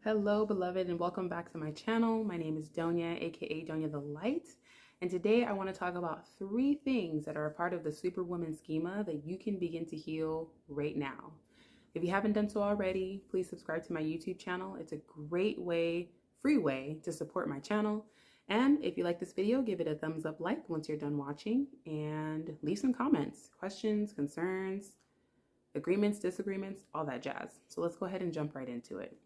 Hello, beloved, and welcome back to my channel. My name is Doña, aka Doña the Light, and today I want to talk about 3 things that are a part of the superwoman schema that you can begin to heal right now. If you haven't done so already, please subscribe to my YouTube channel. It's a great way, free way, to support my channel. And if you like this video, give it a thumbs up like once you're done watching, and leave some comments, questions, concerns, agreements, disagreements, all that jazz. So let's go ahead and jump right into it.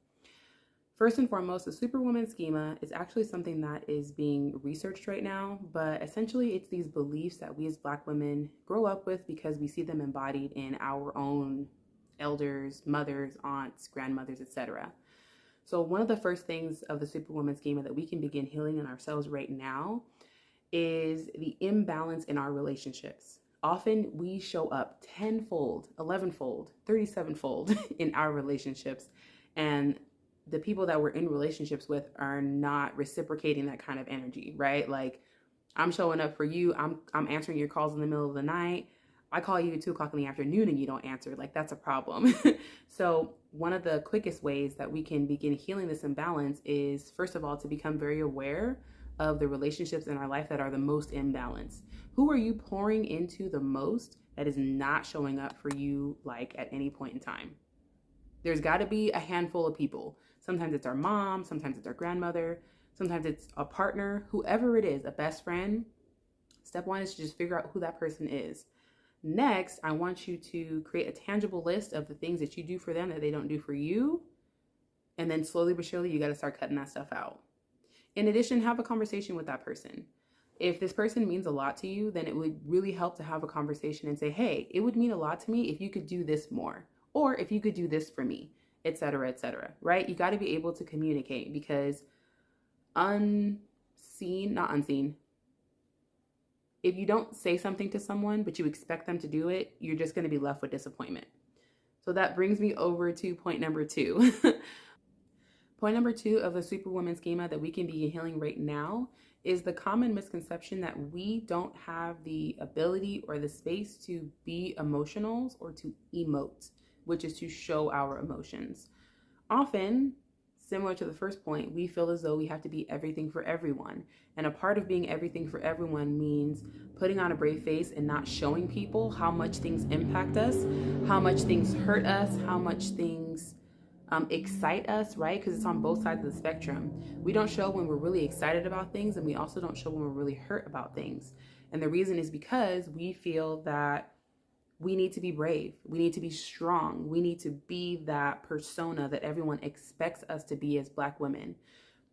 First and foremost, the superwoman schema is actually something that is being researched right now, but essentially it's these beliefs that we as Black women grow up with because we see them embodied in our own elders, mothers, aunts, grandmothers, etc. So one of the first things of the superwoman schema that we can begin healing in ourselves right now is the imbalance in our relationships. Often we show up 10-fold, 11-fold, 37-fold in our relationships, and the people that we're in relationships with are not reciprocating that kind of energy, right? Like, I'm showing up for you. I'm answering your calls in the middle of the night. I call you at 2 o'clock in the afternoon and you don't answer. Like, that's a problem. So one of the quickest ways that we can begin healing this imbalance is, first of all, to become very aware of the relationships in our life that are the most imbalanced. Who are you pouring into the most that is not showing up for you, like, at any point in time? There's got to be a handful of people. Sometimes it's our mom, sometimes it's our grandmother, sometimes it's a partner, whoever it is, a best friend. Step 1 is to just figure out who that person is. Next, I want you to create a tangible list of the things that you do for them that they don't do for you. And then slowly but surely, you got to start cutting that stuff out. In addition, have a conversation with that person. If this person means a lot to you, then it would really help to have a conversation and say, hey, it would mean a lot to me if you could do this more, or if you could do this for me, etc., right? You got to be able to communicate, because not unseen, if you don't say something to someone, but you expect them to do it, you're just going to be left with disappointment. So that brings me over to point number 2. Point number 2 of the superwoman schema that we can be healing right now is the common misconception that we don't have the ability or the space to be emotionals or to emote, which is to show our emotions. Often, similar to the first point, we feel as though we have to be everything for everyone. And a part of being everything for everyone means putting on a brave face and not showing people how much things impact us, how much things hurt us, how much things excite us, right? Because it's on both sides of the spectrum. We don't show when we're really excited about things, and we also don't show when we're really hurt about things. And the reason is because we feel that we need to be brave. We need to be strong. We need to be that persona that everyone expects us to be as Black women.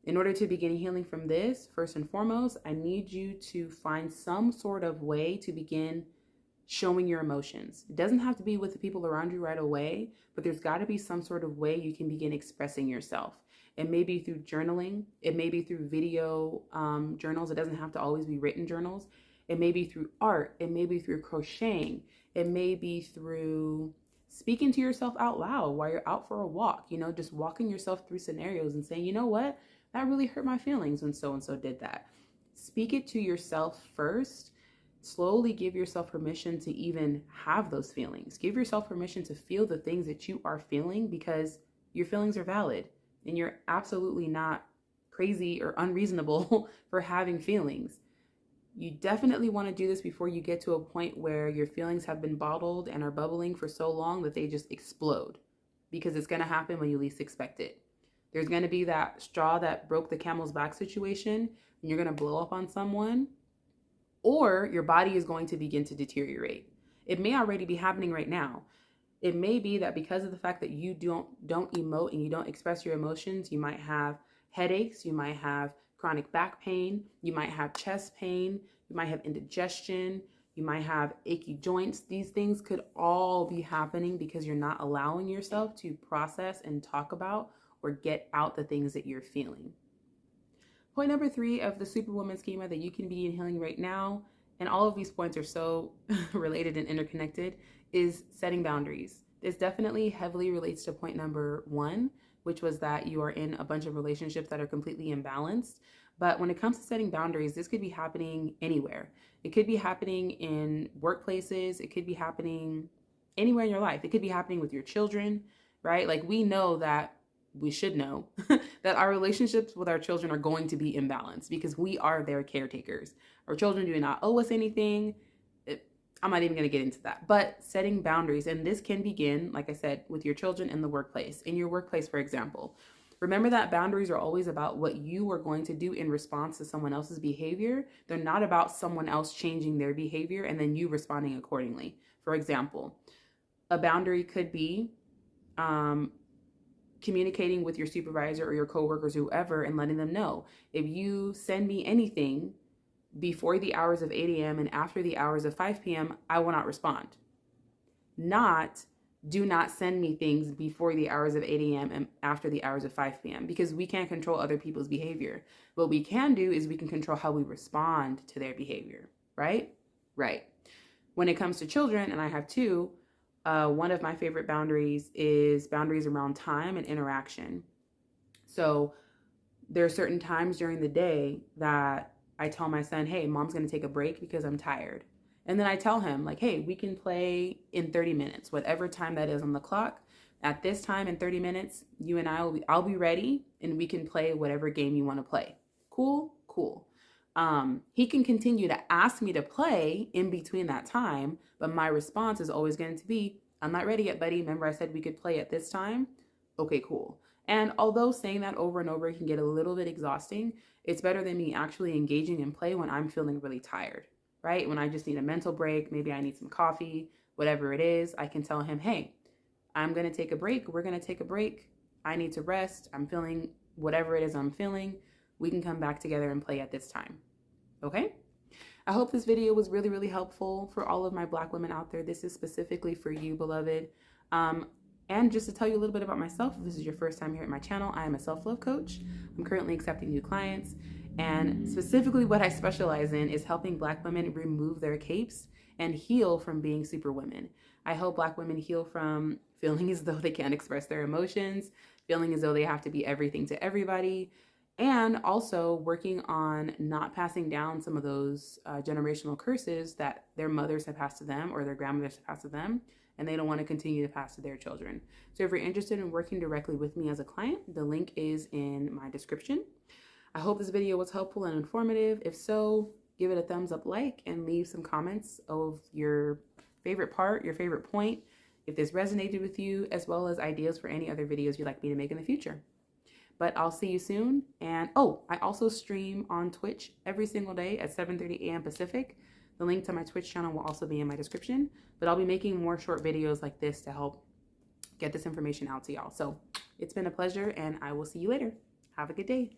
In order to begin healing from this, first and foremost, I need you to find some sort of way to begin showing your emotions. It doesn't have to be with the people around you right away, but there's got to be some sort of way you can begin expressing yourself. It may be through journaling. It may be through video journals. It doesn't have to always be written journals. It may be through art. It may be through crocheting. It may be through speaking to yourself out loud while you're out for a walk, just walking yourself through scenarios and saying, you know what, that really hurt my feelings when so-and-so did that. Speak it to yourself first. Slowly give yourself permission to even have those feelings. Give yourself permission to feel the things that you are feeling, because your feelings are valid and you're absolutely not crazy or unreasonable for having feelings. You definitely want to do this before you get to a point where your feelings have been bottled and are bubbling for so long that they just explode, because it's going to happen when you least expect it. There's going to be that straw that broke the camel's back situation, and you're going to blow up on someone, or your body is going to begin to deteriorate. It may already be happening right now. It may be that because of the fact that you don't emote and you don't express your emotions, you might have headaches, you might have chronic back pain, you might have chest pain, you might have indigestion, you might have achy joints. These things could all be happening because you're not allowing yourself to process and talk about or get out the things that you're feeling. Point number 3 of the superwoman schema that you can be healing right now, and all of these points are so related and interconnected, is setting boundaries. This definitely heavily relates to point number 1, which was that you are in a bunch of relationships that are completely imbalanced. But when it comes to setting boundaries, this could be happening anywhere. It could be happening in workplaces. It could be happening anywhere in your life. It could be happening with your children, right? Like, we know that we should know that our relationships with our children are going to be imbalanced because we are their caretakers. Our children do not owe us anything. I'm not even going to get into that, but setting boundaries. And this can begin, like I said, with your children in the workplace. In your workplace, for example, remember that boundaries are always about what you are going to do in response to someone else's behavior. They're not about someone else changing their behavior and then you responding accordingly. For example, a boundary could be communicating with your supervisor or your coworkers, whoever, and letting them know, if you send me anything before the hours of 8 a.m. and after the hours of 5 p.m., I will not respond. Not, do not send me things before the hours of 8 a.m. and after the hours of 5 p.m. because we can't control other people's behavior. What we can do is we can control how we respond to their behavior, right? Right. When it comes to children, and I have two, one of my favorite boundaries is boundaries around time and interaction. So there are certain times during the day that I tell my son, hey, mom's going to take a break because I'm tired. And then I tell him, like, hey, we can play in 30 minutes, whatever time that is on the clock. At this time in 30 minutes, you and I'll be ready and we can play whatever game you want to play. Cool? Cool. He can continue to ask me to play in between that time, but my response is always going to be, I'm not ready yet, buddy. Remember I said we could play at this time? Okay, cool. And although saying that over and over can get a little bit exhausting, it's better than me actually engaging in play when I'm feeling really tired, right? When I just need a mental break, maybe I need some coffee, whatever it is, I can tell him, hey, I'm going to take a break. We're going to take a break. I need to rest. I'm feeling whatever it is I'm feeling. We can come back together and play at this time. Okay? I hope this video was really, really helpful for all of my Black women out there. This is specifically for you, beloved. And just to tell you a little bit about myself, if this is your first time here at my channel, I am a self-love coach. I'm currently accepting new clients. And specifically what I specialize in is helping Black women remove their capes and heal from being superwomen. I help Black women heal from feeling as though they can't express their emotions, feeling as though they have to be everything to everybody, and also working on not passing down some of those generational curses that their mothers have passed to them or their grandmothers have passed to them, and they don't want to continue to pass to their children. So if you're interested in working directly with me as a client, the link is in my description. I hope this video was helpful and informative. If so, give it a thumbs up, like, and leave some comments of your favorite part, your favorite point, if this resonated with you, as well as ideas for any other videos you'd like me to make in the future. But I'll see you soon. And oh, I also stream on Twitch every single day at 7:30 a.m. Pacific. The link to my Twitch channel will also be in my description, but I'll be making more short videos like this to help get this information out to y'all. So it's been a pleasure and I will see you later. Have a good day.